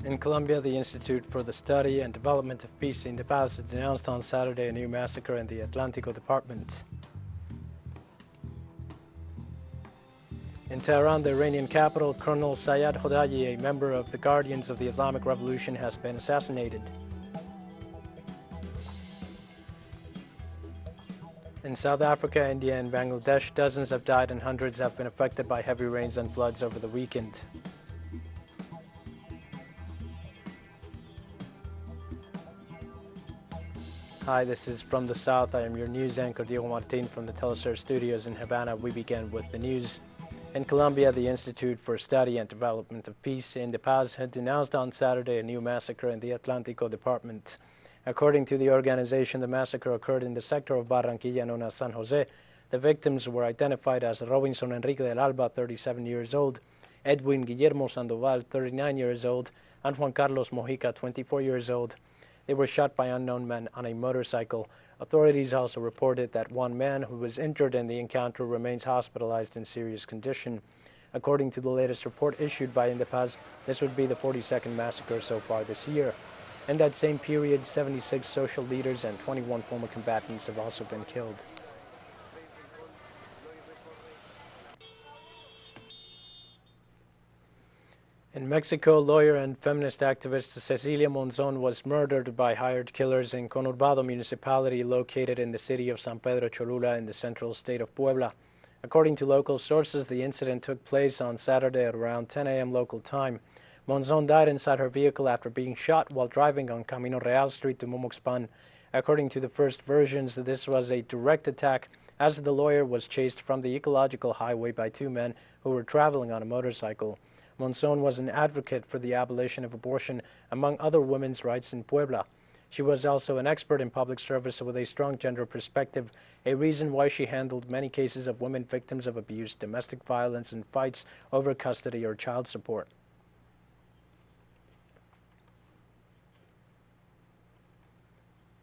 In Colombia, the Institute for the Study and Development of Peace, Indepaz, denounced on Saturday a new massacre in the Atlántico department. In Tehran, the Iranian capital, Colonel Sayad Jodayi, a member of the Guardians of the Islamic Revolution, has been assassinated. In South Africa, India, and Bangladesh, dozens have died and hundreds have been affected by heavy rains and floods over the weekend. Hi, this is From the South. I am your news anchor, Diego Martin, from the Telesur studios in Havana. We begin with the news. In Colombia, the Institute for Study and Development of Peace, Indepaz, had denounced on Saturday a new massacre in the Atlántico department. According to the organization, the massacre occurred in the sector of Barranquilla known as San Jose. The victims were identified as Robinson Enrique del Alba, 37 years old, Edwin Guillermo Sandoval, 39 years old, and Juan Carlos Mojica, 24 years old. They were shot by unknown men on a motorcycle. Authorities also reported that one man who was injured in the encounter remains hospitalized in serious condition. According to the latest report issued by Indepaz, this would be the 42nd massacre so far this year. In that same period, 76 social leaders and 21 former combatants have also been killed. In Mexico, lawyer and feminist activist Cecilia Monzon was murdered by hired killers in Conurbado municipality located in the city of San Pedro Cholula in the central state of Puebla. According to local sources, the incident took place on Saturday at around 10 a.m. local time. Monzon died inside her vehicle after being shot while driving on Camino Real Street to Momoxpan. According to the first versions, this was a direct attack as the lawyer was chased from the ecological highway by two men who were traveling on a motorcycle. Monzon was an advocate for the abolition of abortion, among other women's rights in Puebla. She was also an expert in public service with a strong gender perspective, a reason why she handled many cases of women victims of abuse, domestic violence, and fights over custody or child support.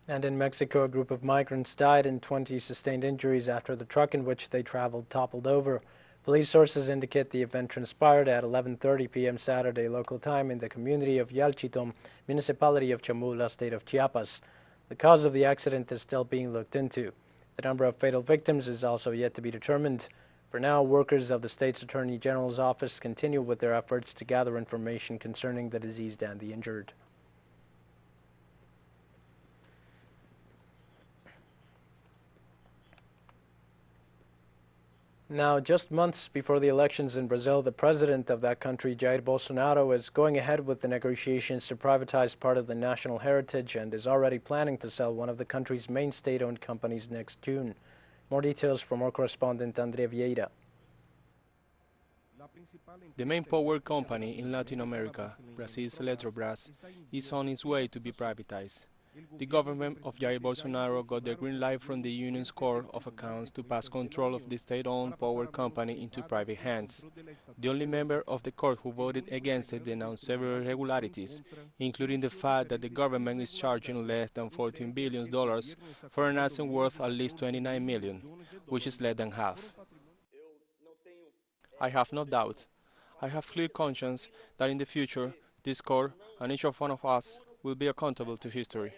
And in Mexico, a group of migrants died and 20 sustained injuries after the truck in which they traveled toppled over. Police sources indicate the event transpired at 11:30 p.m. Saturday local time in the community of Yalchitom, municipality of Chamula, state of Chiapas. The cause of the accident is still being looked into. The number of fatal victims is also yet to be determined. For now, workers of the state's Attorney General's office continue with their efforts to gather information concerning the diseased and the injured. Now, just months before the elections in Brazil, the president of that country, Jair Bolsonaro, is going ahead with the negotiations to privatize part of the national heritage and is already planning to sell one of the country's main state-owned companies next June. More details from our correspondent, Andrea Vieira. The main power company in Latin America, Brazil's Eletrobras, is on its way to be privatized. The government of Jair Bolsonaro got the green light from the Union's Court of Accounts to pass control of the state-owned power company into private hands. The only member of the court who voted against it denounced several irregularities, including the fact that the government is charging less than $14 billion for an asset worth at least $29 million, which is less than half. I have no doubt. I have clear conscience that in the future, this court and each one of us will be accountable to history.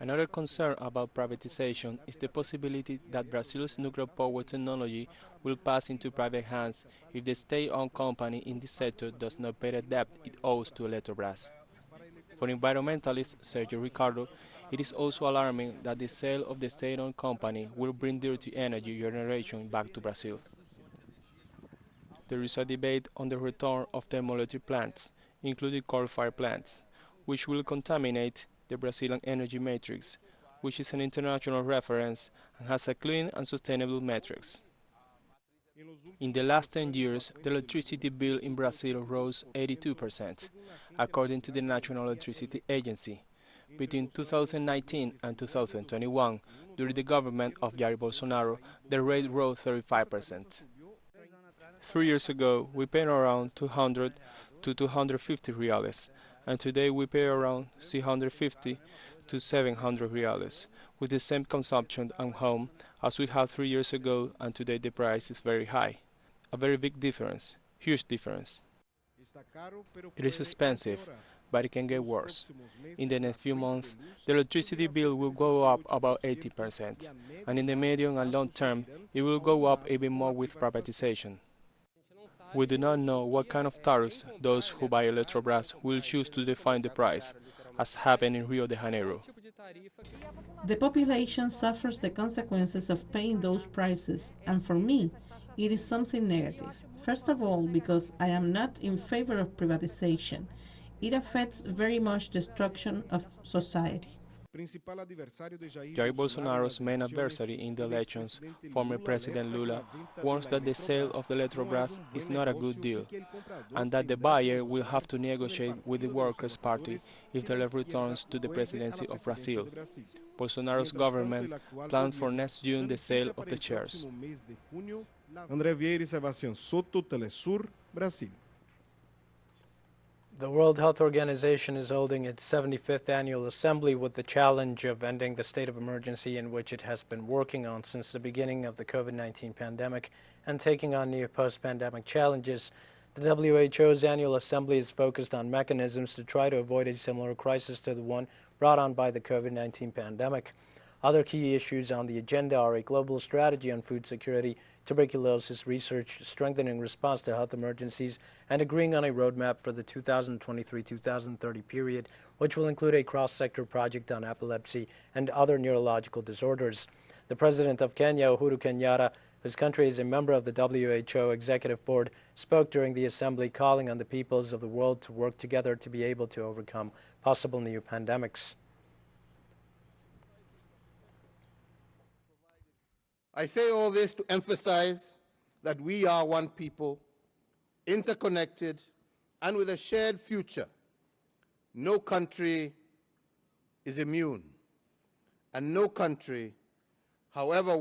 Another concern about privatization is the possibility that Brazil's nuclear power technology will pass into private hands if the state-owned company in this sector does not pay the debt it owes to Eletrobras. For environmentalist Sergio Ricardo, it is also alarming that the sale of the state-owned company will bring dirty energy generation back to Brazil. There is a debate on the return of thermoelectric plants, including coal-fired plants, which will contaminate the Brazilian energy matrix, which is an international reference and has a clean and sustainable matrix. In the last 10 years, the electricity bill in Brazil rose 82%, according to the National Electricity Agency. Between 2019 and 2021, during the government of Jair Bolsonaro, the rate rose 35%. 3 years ago, we paid around 200 to 250 reales, and today we pay around 650 to 700 reales, with the same consumption at home as we had 3 years ago, and today the price is very high. A very big difference, huge difference. It is expensive, but it can get worse. In the next few months, the electricity bill will go up about 80%, and in the medium and long term, it will go up even more with privatization. We do not know what kind of tariffs those who buy Electrobras will choose to define the price, as happened in Rio de Janeiro. The population suffers the consequences of paying those prices, and for me, it is something negative. First of all, because I am not in favor of privatization. It affects very much the structure of society. Jair Bolsonaro's main adversary in the elections, former President Lula, warns that the sale of the Electrobras is not a good deal, and that the buyer will have to negotiate with the Workers' Party if the left returns to the presidency of Brazil. Bolsonaro's government plans for next June the sale of the shares. André Vieira e Sebastião Soto, Telesur, Brasil. The World Health Organization is holding its 75th annual assembly with the challenge of ending the state of emergency in which it has been working on since the beginning of the COVID-19 pandemic and taking on new post-pandemic challenges. The WHO's annual assembly is focused on mechanisms to try to avoid a similar crisis to the one brought on by the COVID-19 pandemic. Other key issues on the agenda are a global strategy on food security, tuberculosis research, strengthening response to health emergencies, and agreeing on a roadmap for the 2023-2030 period, which will include a cross-sector project on epilepsy and other neurological disorders. The president of Kenya, Uhuru Kenyatta, whose country is a member of the WHO Executive Board, spoke during the assembly, calling on the peoples of the world to work together to be able to overcome possible new pandemics. I say all this to emphasize that we are one people, interconnected, and with a shared future. No country is immune, and no country, however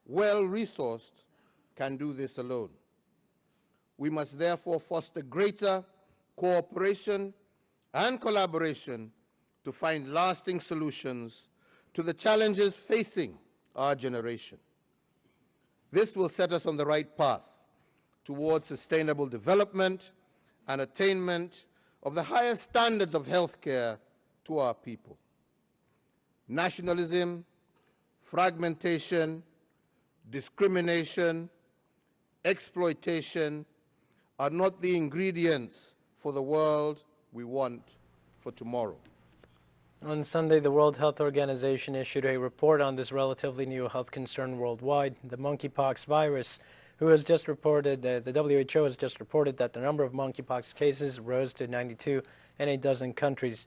well-resourced, can do this alone. We must therefore foster greater cooperation and collaboration to find lasting solutions to the challenges facing our generation. This will set us on the right path towards sustainable development and attainment of the highest standards of healthcare to our people. Nationalism, fragmentation, discrimination, exploitation are not the ingredients for the world we want for tomorrow. On Sunday, the World Health Organization issued a report on this relatively new health concern worldwide, the monkeypox virus, the WHO has just reported that the number of monkeypox cases rose to 92 in a dozen countries.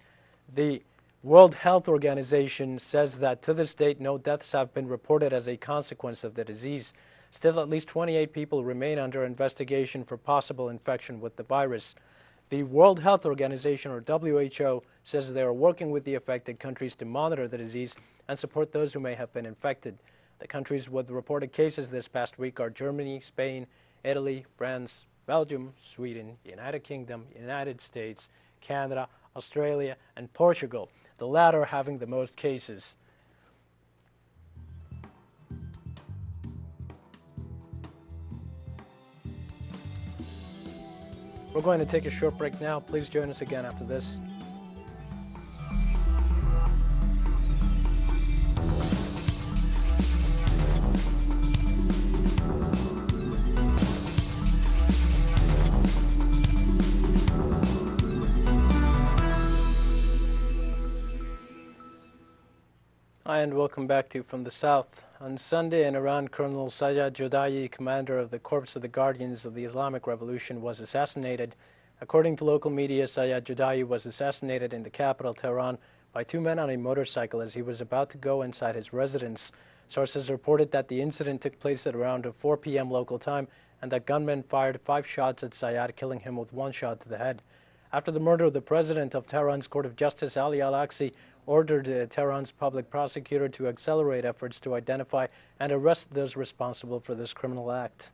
The World Health Organization says that to this date, no deaths have been reported as a consequence of the disease. Still, at least 28 people remain under investigation for possible infection with the virus. The World Health Organization, or WHO, says they are working with the affected countries to monitor the disease and support those who may have been infected. The countries with reported cases this past week are Germany, Spain, Italy, France, Belgium, Sweden, United Kingdom, United States, Canada, Australia, and Portugal, the latter having the most cases. We're going to take a short break now. Please join us again after this. Hi, and welcome back to From the South. On Sunday in Iran, Colonel Sayad Jodayi, commander of the Corps of the Guardians of the Islamic Revolution, was assassinated. According to local media, Sayad Jodayi was assassinated in the capital, Tehran, by two men on a motorcycle as he was about to go inside his residence. Sources reported that the incident took place at around 4 p.m. local time and that gunmen fired 5 shots at Sayad, killing him with 1 shot to the head. After the murder, the president of Tehran's Court of Justice, Ali Al-Aqsi, ordered Tehran's public prosecutor to accelerate efforts to identify and arrest those responsible for this criminal act.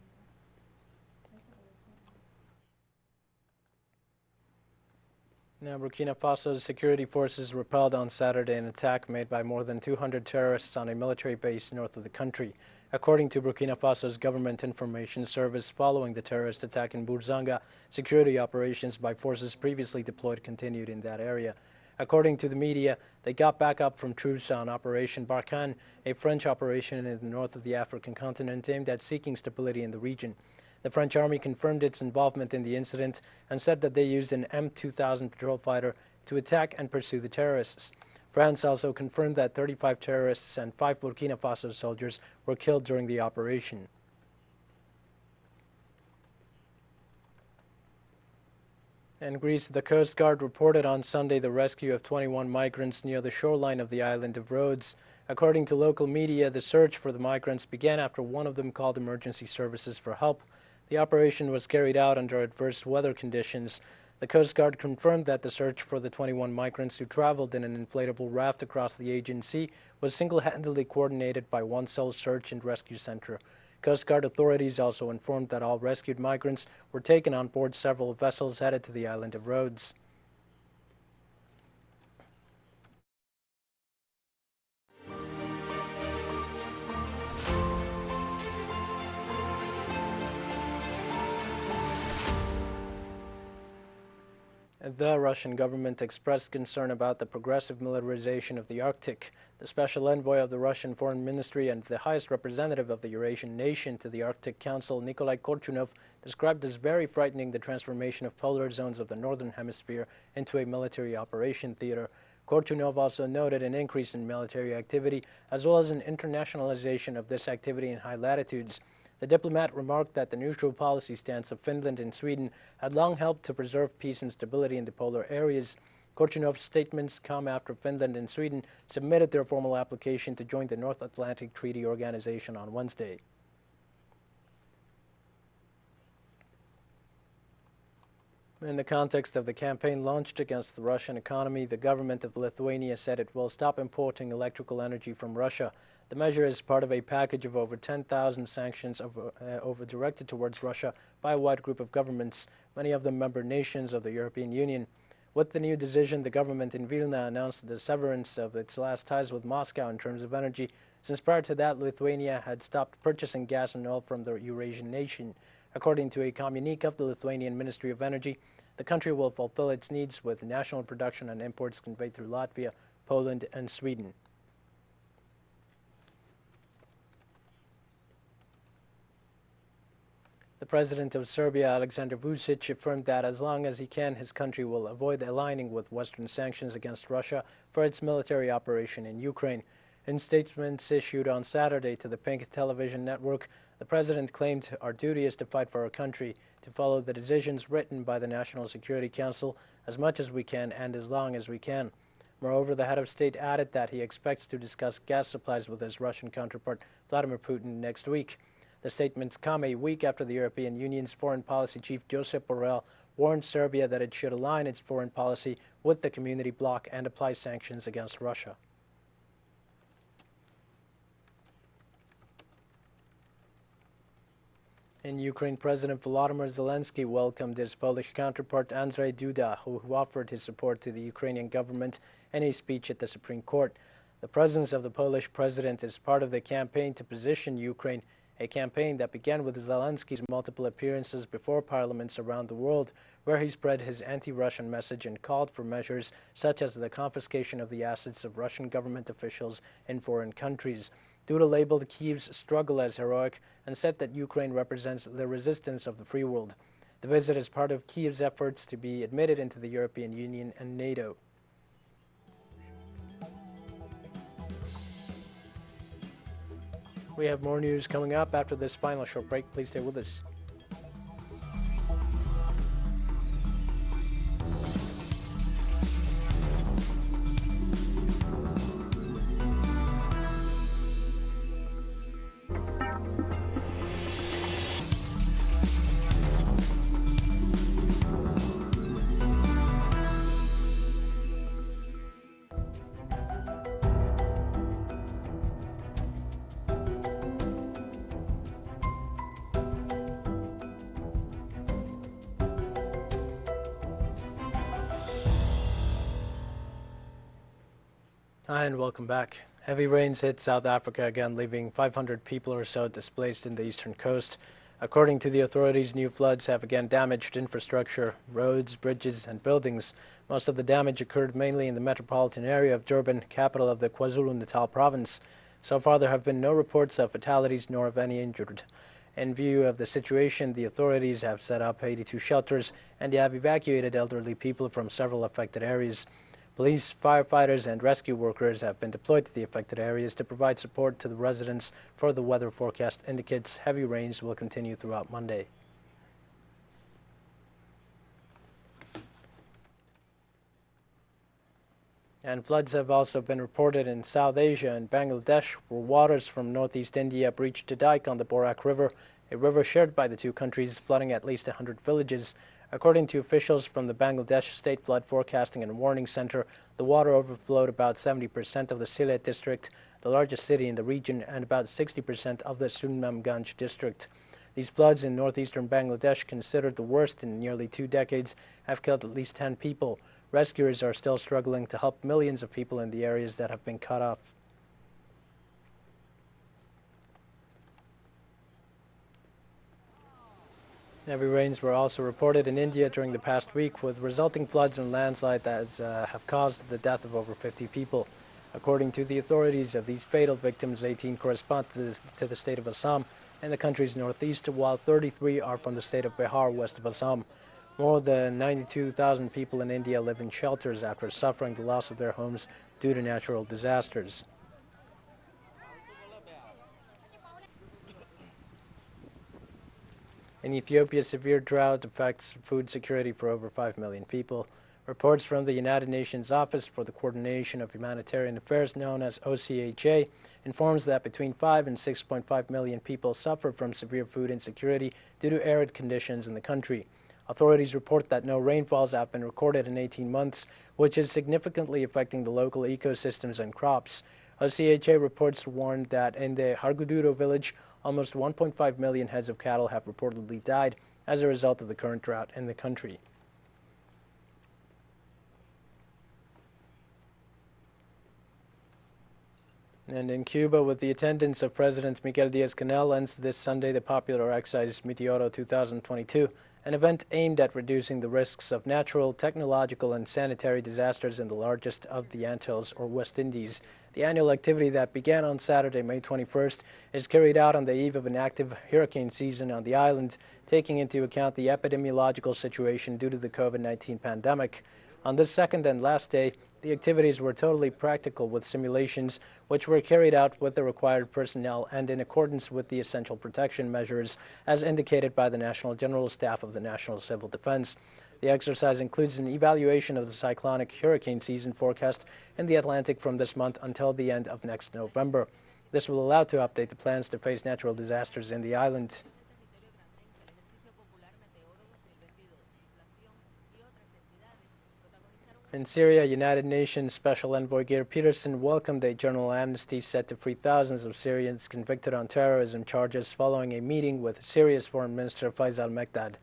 Now, Burkina Faso's security forces repelled on Saturday an attack made by more than 200 terrorists on a military base north of the country. According to Burkina Faso's government information service, following the terrorist attack in Burzanga, security operations by forces previously deployed continued in that area. According to the media, they got back up from troops on Operation Barkhane, a French operation in the north of the African continent aimed at seeking stability in the region. The French army confirmed its involvement in the incident and said that they used an M2000 patrol fighter to attack and pursue the terrorists. France also confirmed that 35 terrorists and 5 Burkina Faso soldiers were killed during the operation. In Greece, the Coast Guard reported on Sunday the rescue of 21 migrants near the shoreline of the island of Rhodes. According to local media, the search for the migrants began after one of them called emergency services for help. The operation was carried out under adverse weather conditions. The Coast Guard confirmed that the search for the 21 migrants who traveled in an inflatable raft across the Aegean Sea was single-handedly coordinated by one sole search and rescue center. Coast Guard authorities also informed that all rescued migrants were taken on board several vessels headed to the island of Rhodes. The Russian government expressed concern about the progressive militarization of the Arctic. The special envoy of the Russian Foreign Ministry and the highest representative of the Eurasian nation to the Arctic Council, Nikolai Korchunov, described as very frightening the transformation of polar zones of the Northern Hemisphere into a military operation theater. Korchunov also noted an increase in military activity as well as an internationalization of this activity in high latitudes. The diplomat remarked that the neutral policy stance of Finland and Sweden had long helped to preserve peace and stability in the polar areas. Korchunov's statements come after Finland and Sweden submitted their formal application to join the North Atlantic Treaty Organization on Wednesday. In the context of the campaign launched against the Russian economy, the government of Lithuania said it will stop importing electrical energy from Russia. The measure is part of a package of over 10,000 sanctions directed towards Russia by a wide group of governments, many of them member nations of the European Union. With the new decision, the government in Vilna announced the severance of its last ties with Moscow in terms of energy, since prior to that, Lithuania had stopped purchasing gas and oil from the Eurasian nation. According to a communique of the Lithuanian Ministry of Energy, the country will fulfill its needs with national production and imports conveyed through Latvia, Poland, and Sweden. The president of Serbia, Aleksandar Vučić, affirmed that as long as he can, his country will avoid aligning with Western sanctions against Russia for its military operation in Ukraine. In statements issued on Saturday to the Pink television network, the president claimed our duty is to fight for our country, to follow the decisions written by the National Security Council as much as we can and as long as we can. Moreover, the head of state added that he expects to discuss gas supplies with his Russian counterpart, Vladimir Putin, next week. The statements come a week after the European Union's foreign policy chief Josep Borrell warned Serbia that it should align its foreign policy with the community bloc and apply sanctions against Russia. In Ukraine, President Volodymyr Zelensky welcomed his Polish counterpart Andrzej Duda, who offered his support to the Ukrainian government in a speech at the Supreme Court. The presence of the Polish president is part of the campaign to position Ukraine, a campaign that began with Zelensky's multiple appearances before parliaments around the world, where he spread his anti-Russian message and called for measures such as the confiscation of the assets of Russian government officials in foreign countries. Duda labeled Kyiv's struggle as heroic and said that Ukraine represents the resistance of the free world. The visit is part of Kyiv's efforts to be admitted into the European Union and NATO. We have more news coming up after this final short break. Please stay with us. Hi and welcome back. Heavy rains hit South Africa again, leaving 500 people or so displaced in the eastern coast. According to the authorities, new floods have again damaged infrastructure, roads, bridges, and buildings. Most of the damage occurred mainly in the metropolitan area of Durban, capital of the KwaZulu-Natal province. So far, there have been no reports of fatalities nor of any injured. In view of the situation, the authorities have set up 82 shelters and have evacuated elderly people from several affected areas. Police, firefighters, and rescue workers have been deployed to the affected areas to provide support to the residents, for the weather forecast indicates heavy rains will continue throughout Monday. And floods have also been reported in South Asia and Bangladesh, where waters from northeast India breached a dike on the Borak River, a river shared by the two countries, flooding at least 100 villages. According to officials from the Bangladesh State Flood Forecasting and Warning Center, the water overflowed about 70% of the Sylhet district, the largest city in the region, and about 60% of the Sunamganj district. These floods in northeastern Bangladesh, considered the worst in nearly 2 decades, have killed at least 10 people. Rescuers are still struggling to help millions of people in the areas that have been cut off. Heavy rains were also reported in India during the past week, with resulting floods and landslides that have caused the death of over 50 people. According to the authorities, of these fatal victims, 18 correspond to the state of Assam in the country's northeast, while 33 are from the state of Bihar, west of Assam. More than 92,000 people in India live in shelters after suffering the loss of their homes due to natural disasters. In Ethiopia, severe drought affects food security for over 5 million people. Reports from the United Nations Office for the Coordination of Humanitarian Affairs, known as OCHA, informs that between 5 and 6.5 million people suffer from severe food insecurity due to arid conditions in the country. Authorities report that no rainfalls have been recorded in 18 months, which is significantly affecting the local ecosystems and crops. OCHA reports warned that in the Harguduro village, almost 1.5 million heads of cattle have reportedly died as a result of the current drought in the country. And in Cuba, with the attendance of President Miguel Diaz-Canel, ends this Sunday the popular exercise Meteoro 2022, an event aimed at reducing the risks of natural, technological, and sanitary disasters in the largest of the Antilles, or West Indies. The annual activity that began on Saturday, May 21st, is carried out on the eve of an active hurricane season on the island, taking into account the epidemiological situation due to the COVID-19 pandemic. On this second and last day, the activities were totally practical, with simulations which were carried out with the required personnel and in accordance with the essential protection measures as indicated by the National General Staff of the National Civil Defense. The exercise includes an evaluation of the cyclonic hurricane season forecast in the Atlantic from this month until the end of next November. This will allow to update the plans to face natural disasters in the island. In Syria, United Nations Special Envoy Geir Peterson welcomed a general amnesty set to free thousands of Syrians convicted on terrorism charges following a meeting with Syria's Foreign Minister Faisal Mekdad.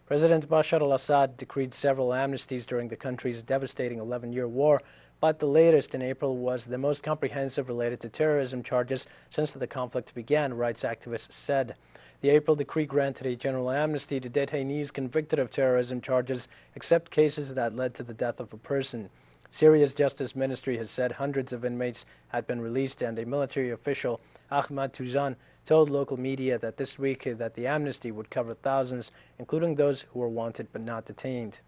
President Bashar al-Assad decreed several amnesties during the country's devastating 11-year war, but the latest in April was the most comprehensive related to terrorism charges since the conflict began, rights activists said. The April decree granted a general amnesty to detainees convicted of terrorism charges, except cases that led to the death of a person. Syria's Justice Ministry has said hundreds of inmates had been released, and a military official, Ahmad Tuzan, told local media that this week that the amnesty would cover thousands, including those who were wanted but not detained.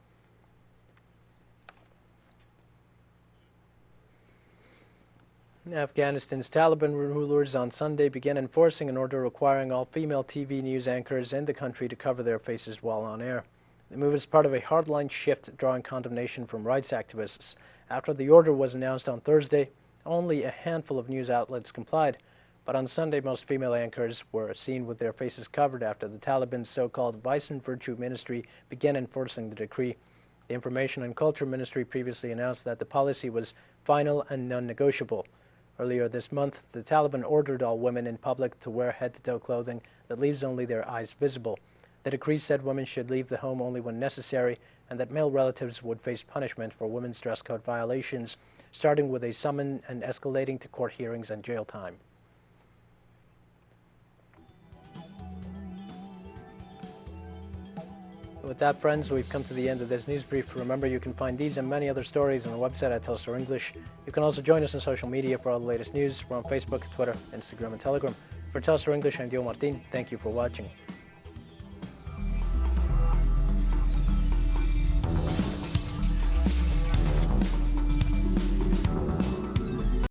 Afghanistan's Taliban rulers on Sunday began enforcing an order requiring all female TV news anchors in the country to cover their faces while on air. The move is part of a hardline shift drawing condemnation from rights activists. After the order was announced on Thursday, only a handful of news outlets complied. But on Sunday, most female anchors were seen with their faces covered after the Taliban's so-called Vice and Virtue Ministry began enforcing the decree. The Information and Culture Ministry previously announced that the policy was final and non-negotiable. Earlier this month, the Taliban ordered all women in public to wear head-to-toe clothing that leaves only their eyes visible. The decree said women should leave the home only when necessary and that male relatives would face punishment for women's dress code violations, starting with a summon and escalating to court hearings and jail time. With that, friends, we've come to the end of this news brief. Remember, you can find these and many other stories on our website at Telestar English. You can also join us on social media for all the latest news. We're on Facebook, Twitter, Instagram, and Telegram. For Telestar English, I'm Diego Martin. Thank you for watching.